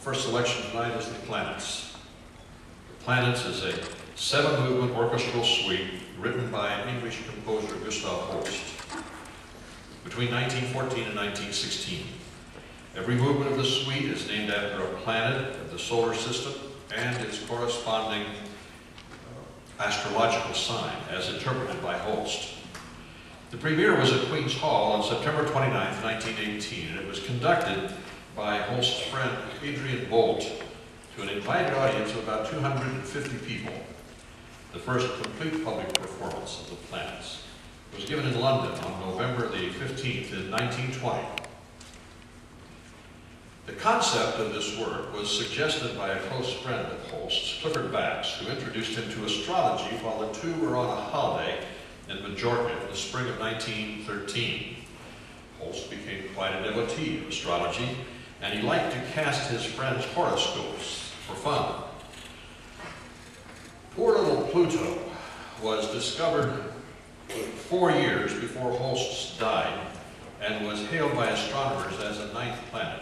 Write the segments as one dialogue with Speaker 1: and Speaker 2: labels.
Speaker 1: First selection tonight is The Planets. The Planets is a 7-movement orchestral suite written by English composer Gustav Holst between 1914 and 1916. Every movement of the suite is named after a planet of the solar system and its corresponding astrological sign, as interpreted by Holst. The premiere was at Queen's Hall on September 29, 1918, and it was conducted by Holst's friend Adrian Bolt to an invited audience of about 250 people. The first complete public performance of The Planets was given in London on November the 15th in 1920. The concept of this work was suggested by a close friend of Holst's, Clifford Bax, who introduced him to astrology while the two were on a holiday in Majorca in the spring of 1913. Holst became quite a devotee of astrology, and he liked to cast his friends' horoscopes for fun. Poor little Pluto was discovered 4 years before Holst died and was hailed by astronomers as a 9th planet.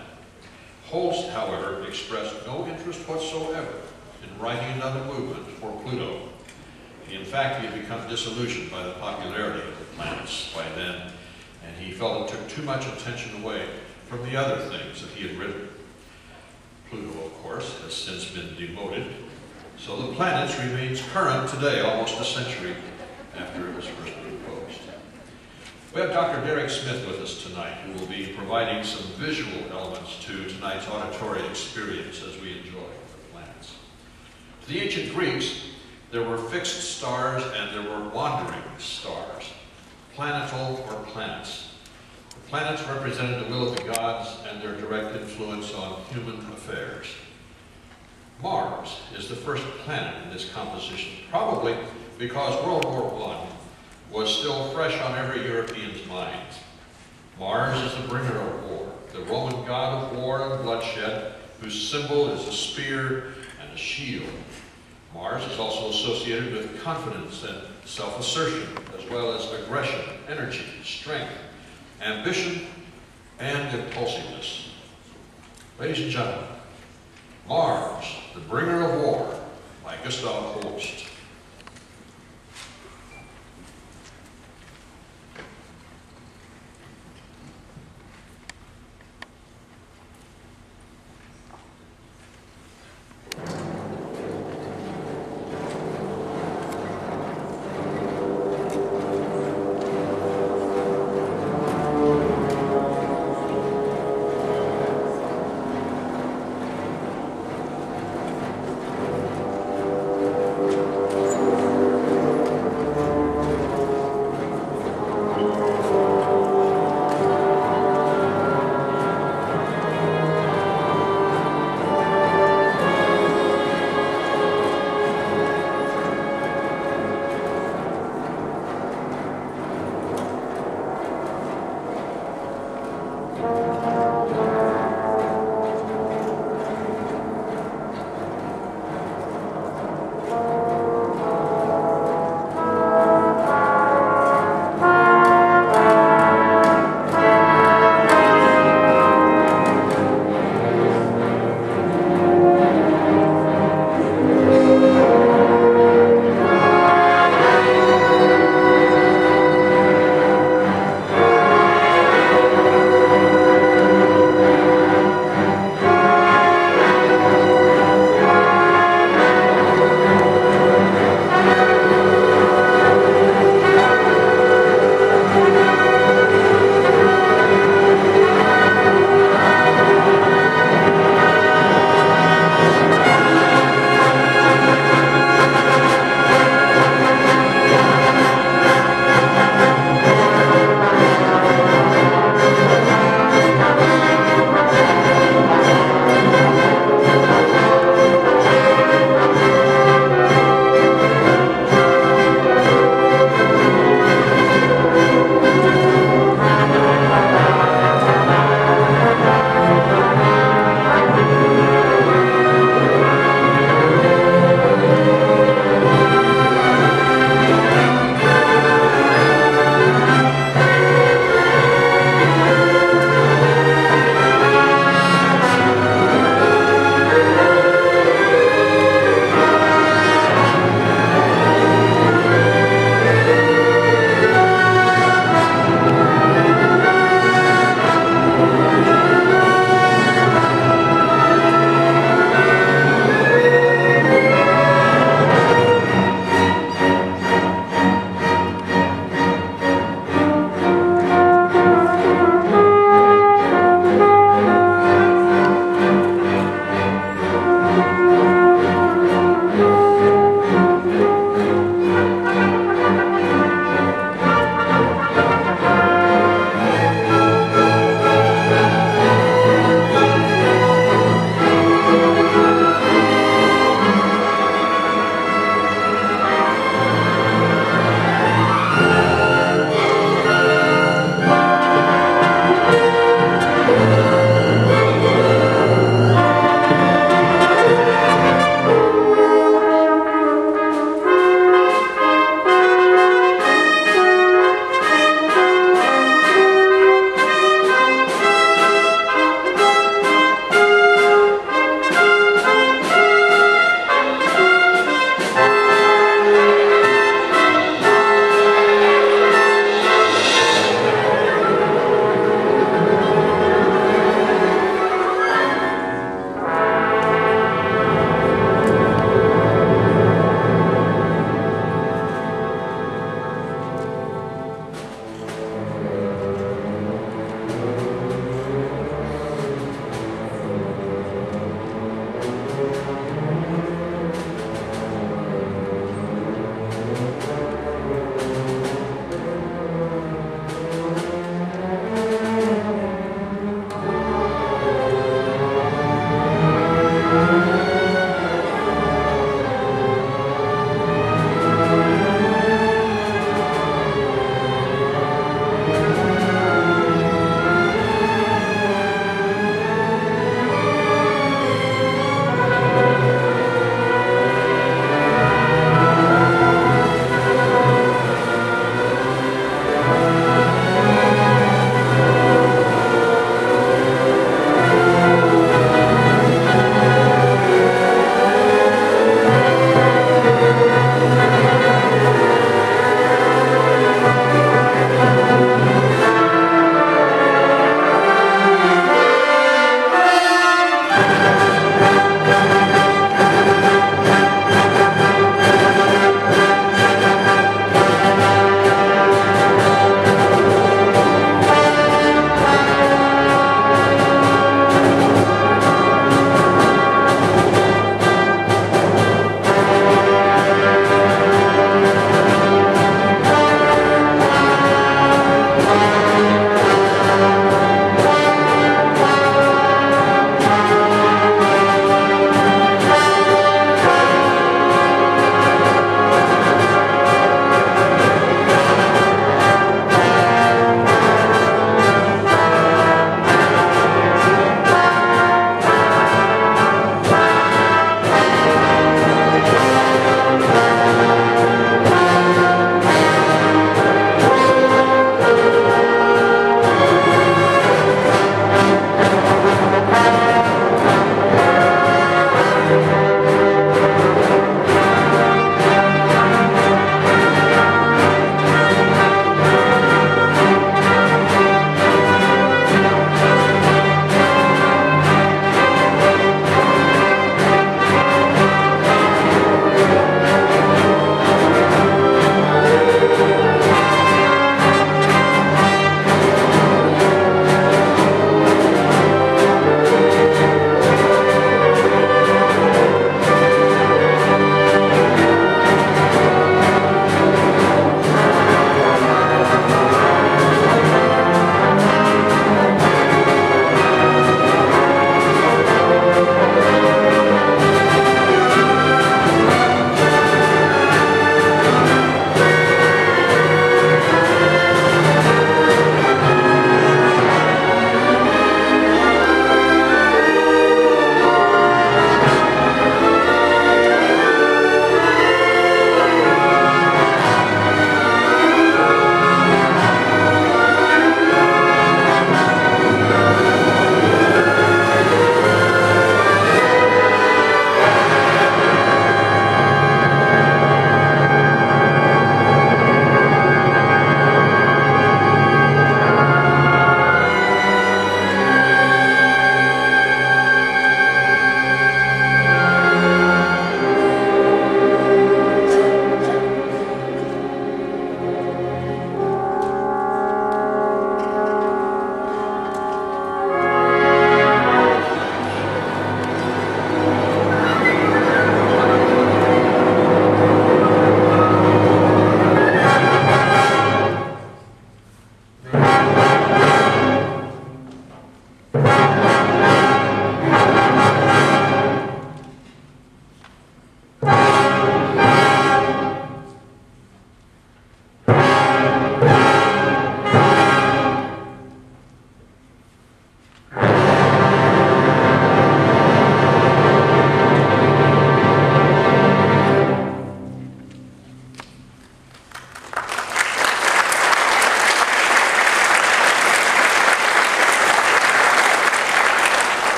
Speaker 1: Holst, however, expressed no interest whatsoever in writing another movement for Pluto. In fact, he had become disillusioned by the popularity of The Planets by then, and he felt it took too much attention away from the other things that he had written. Pluto, of course, has since been demoted, so The Planets remains current today, almost a century after it was first proposed. We have Dr. Derek Smith with us tonight, who will be providing some visual elements to tonight's auditory experience as we enjoy The Planets. To the ancient Greeks, there were fixed stars and there were wandering stars, planetal or planets. The planets represented the will of the gods and their direct influence on human affairs. Mars is the first planet in this composition, probably because World War I was still fresh on every European's mind. Mars is the bringer of war, the Roman god of war and bloodshed, whose symbol is a spear and a shield. Mars is also associated with confidence and self-assertion, as well as aggression, energy, strength, ambition, and impulsiveness. Ladies and gentlemen, Mars, the bringer of war, by Gustav Holst.